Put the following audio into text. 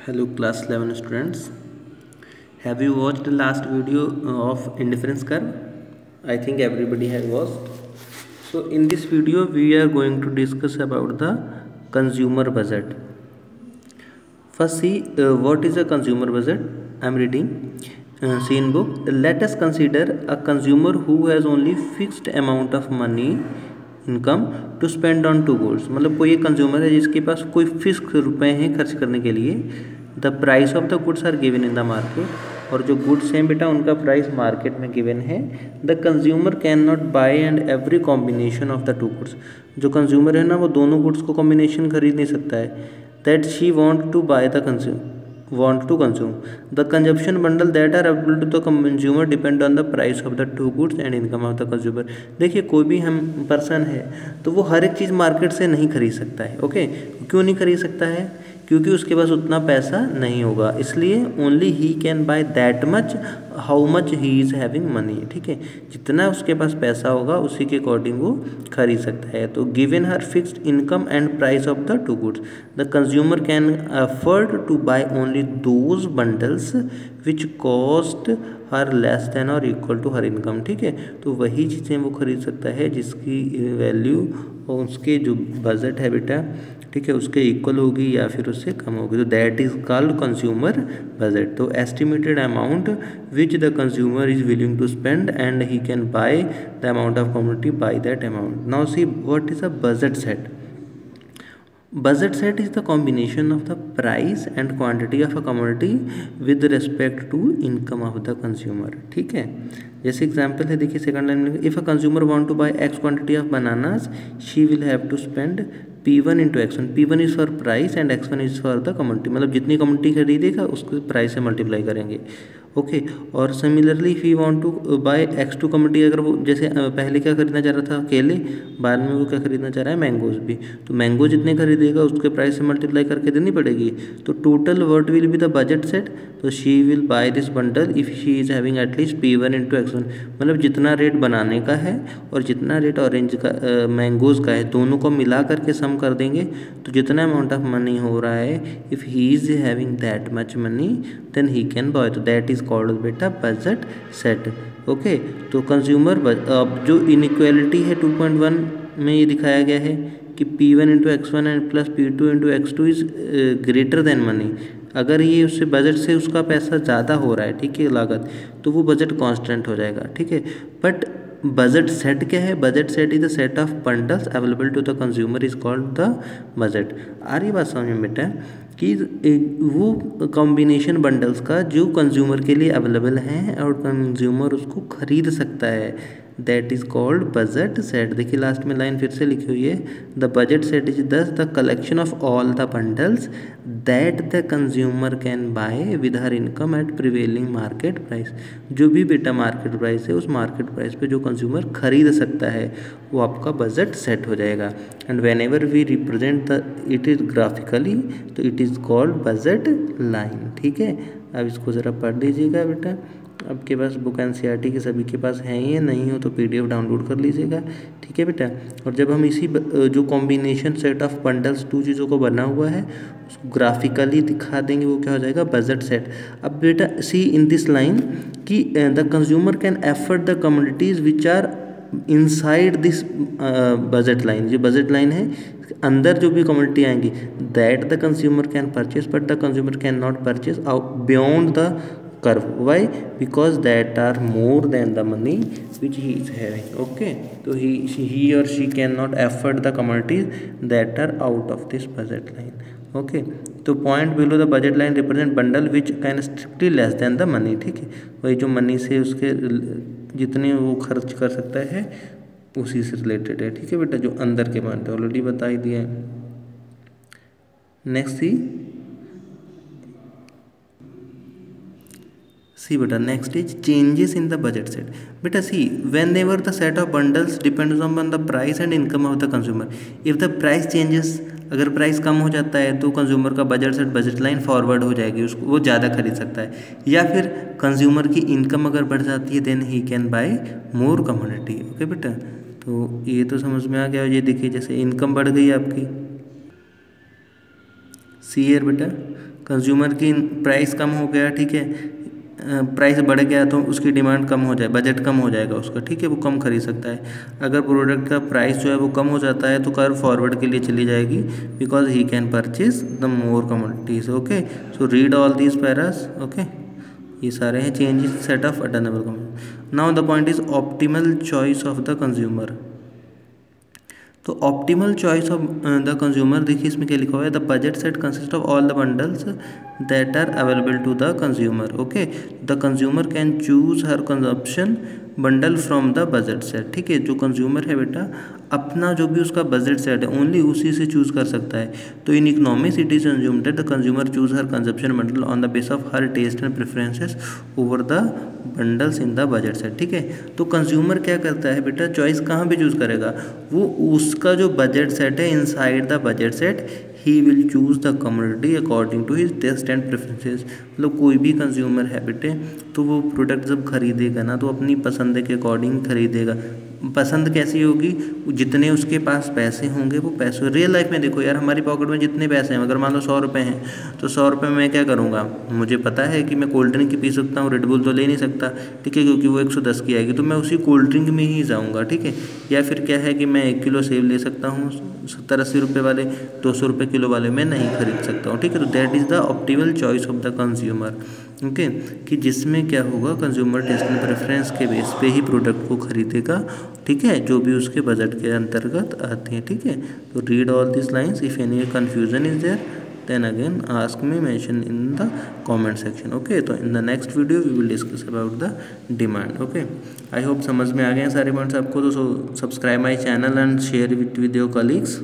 Hello class 11 students. Have you watched the last video of indifference curve? I think everybody has watched. So in this video we are going to discuss about the consumer budget. First see what is a consumer budget. I am reading see in book. Let us consider a consumer who has only fixed amount of money income to spend on two goods. मतलब कोई एक consumer है जिसके पास कोई fix रुपए हैं खर्च करने के लिए। The price of the goods are given in the market, और जो गुड्स हैं बेटा उनका प्राइस मार्केट में गिवन है। The consumer can not buy and every combination of the two goods. जो कंज्यूमर है ना वो दोनों गुड्स को कॉम्बिनेशन खरीद नहीं सकता है। That she want to buy the want to consume. The consumption bundle that are available to the consumer depend on the price of the two goods and income of the consumer. देखिए कोई भी हम person है तो वो हर एक चीज़ market से नहीं खरीद सकता है। ओके, क्यों नहीं खरीद सकता है? क्योंकि उसके पास उतना पैसा नहीं होगा, इसलिए only he can by that much how much he is having money. ठीक है, जितना उसके पास पैसा होगा उसी के अकॉर्डिंग वो खरीद सकता है। तो given her fixed income and price of the two goods the consumer can afford to buy only those bundles which cost her less than और इक्वल टू हर इनकम। ठीक है, तो वही चीज़ें वो खरीद सकता है जिसकी वैल्यू और उसके जो बजट है बेटा, ठीक है, उसके इक्वल होगी या फिर उससे कम होगी। तो that is called consumer budget. तो estimated amount which the consumer is willing to spend and he can buy the amount of commodity buy that amount. Now see what is a budget set. Budget set is the combination of the price and quantity of a commodity with respect to income of the consumer। ठीक है, जैसे example है देखिए second line में, if a consumer want to buy X quantity of bananas she will have to spend P1 into X1। P1 is for price and X1 is for the commodity. मतलब जितनी commodity खरीदेगा उसको price से multiply करेंगे। Okay, और similarly if you want to buy X2 commodity, अगर वो जैसे पहले क्या खरीदना चाह रहा था केले, बाद में वो क्या खरीदना चाह रहा है मैंगोज भी, तो मैंगो जितने खरीदेगा उसके प्राइस से मल्टीप्लाई करके देनी पड़ेगी। तो total what will be the budget set. तो she will buy this bundle if she is having at least P1 into X1। मतलब जितना रेट बनाने का है और जितना रेट ऑरेंज का मैंगोज़ का है दोनों को मिला करके सम कर देंगे, तो जितना अमाउंट ऑफ मनी हो रहा है if he is having that much money then he can buy. तो दैट इज़ कॉल्ड बेटा बजट सेट। ओके, तो कंज्यूमर जो इनइक्वालिटी है 2.1 में ये दिखाया गया है कि P1 into X1 and plus P2 into X2 is greater than money. अगर ये उससे बजट से उसका पैसा ज़्यादा हो रहा है, ठीक है, लागत, तो वो बजट कांस्टेंट हो जाएगा। ठीक है, बट बजट सेट क्या है? Budget set is the set of bundles available to the consumer is called the budget. आ रही बात समझ में बेटा कि वो कॉम्बिनेशन बंडल्स का जो कंज्यूमर के लिए अवेलेबल हैं और कंज्यूमर उसको खरीद सकता है, that is called budget set. देखिए लास्ट में लाइन फिर से लिखी हुई है, द बजट सेट इज दस the collection of all the bundles that the consumer can buy with her income eight prevailing market price. जो भी बेटा मार्केट प्राइस है उस मार्केट प्राइस पे जो कंज्यूमर खरीद सकता है वो आपका बजट सेट हो जाएगा। And whenever we represent the it is graphically तो it is called budget line. ठीक है, अब इसको ज़रा पढ़ लीजिएगा बेटा। आपके पास बुक एनसीईआरटी के सभी के पास हैं ही, नहीं हो तो PDF डाउनलोड कर लीजिएगा। ठीक है बेटा, और जब हम इसी जो combination set of bundles two चीज़ों को बना हुआ है उसको ग्राफिकली दिखा देंगे, वो क्या हो जाएगा? Budget set. अब बेटा सी इन दिस लाइन कि the consumer can afford the commodities which are inside this budget line. जो बजट लाइन है अंदर जो भी कमोडिटी आएंगी that the consumer can purchase but the consumer can not purchase beyond the curve। why? because that are more than the money which he is having। okay, so he or she cannot afford the commodities that are out of this budget line। okay, तो point below the budget line represent bundle which can strictly less than the money। ठीक है, वही जो money से उसके जितने वो खर्च कर सकता है उसी से रिलेटेड है। ठीक है बेटा, जो अंदर के पॉइंट ऑलरेडी बता ही दिया है। नेक्स्ट सी बेटा, next is changes in the budget set. बेटा see whenever the set of bundles depends on the price and income of the consumer. If the price changes, अगर price कम हो जाता है तो कंज्यूमर का budget set budget line forward हो जाएगी, उसको वो ज़्यादा खरीद सकता है। या फिर कंज्यूमर की इनकम अगर बढ़ जाती है then he can buy more commodity. Okay बेटा, तो ये तो समझ में आ गया। ये देखिए जैसे इनकम बढ़ गई आपकी, सी ईयर बेटा, कंज्यूमर की प्राइस कम हो गया, ठीक है, प्राइस बढ़ गया तो उसकी डिमांड कम हो जाए, बजट कम हो जाएगा उसका, ठीक है, वो कम खरीद सकता है। अगर प्रोडक्ट का प्राइस जो है वो कम हो जाता है तो कर्व फॉरवर्ड के लिए चली जाएगी, because he can purchase the more commodities. Okay, so read all these paras. Okay, ये सारे हैं चेंजेस सेट ऑफ अटेनेबल कम। Now the point is optimal choice of the consumer. तो optimal choice of the consumer, देखिए इसमें क्या लिखा हुआ है, the budget set consist of all the bundles that are available to the consumer. Okay, the consumer can choose her consumption bundle from the budget set. ठीक है, जो consumer है बेटा अपना जो भी उसका बजट सेट है ओनली उसी से चूज़ कर सकता है। तो in economics it is assumed that the consumer choose her consumption bundle on the basis of her taste and preferences over the bundles in the budget set. ठीक है, तो कंज्यूमर क्या करता है बेटा, चॉइस कहाँ पे चूज़ करेगा, वो उसका जो बजट सेट है inside the budget set he will choose the commodity according to his taste and preferences. मतलब कोई भी कंज्यूमर है बेटे तो वो प्रोडक्ट जब खरीदेगा ना तो अपनी पसंद के अकॉर्डिंग खरीदेगा। पसंद कैसी होगी, जितने उसके पास पैसे होंगे वो पैसे। रियल लाइफ में देखो यार, हमारी पॉकेट में जितने पैसे हैं, अगर मान लो 100 रुपये हैं तो 100 रुपये में मैं क्या करूँगा, मुझे पता है कि मैं कोल्ड ड्रिंक की पी सकता हूँ, रेड बुल तो ले नहीं सकता, ठीक है, क्योंकि वो 110 की आएगी, तो मैं उसी कोल्ड ड्रिंक में ही जाऊँगा। ठीक है, या फिर क्या है कि मैं 1 किलो सेब ले सकता हूँ 70-80 रुपये वाले, 200 रुपये किलो वाले मैं नहीं खरीद सकता हूँ। ठीक है, तो that is the optimal choice of the consumer. Okay, कि जिसमें क्या होगा, कंज्यूमर टेस्ट एंड प्रेफरेंस के बेस पे ही प्रोडक्ट को खरीदेगा। ठीक है, जो भी उसके बजट के अंतर्गत आते हैं। ठीक है, तो read all this lines, if any confusion is there then again ask me, mention in the comment section. Okay, तो in the next video we will discuss about the demand. Okay, I hope समझ में आ गए हैं सारे points आपको। तो subscribe my channel and share with your colleagues.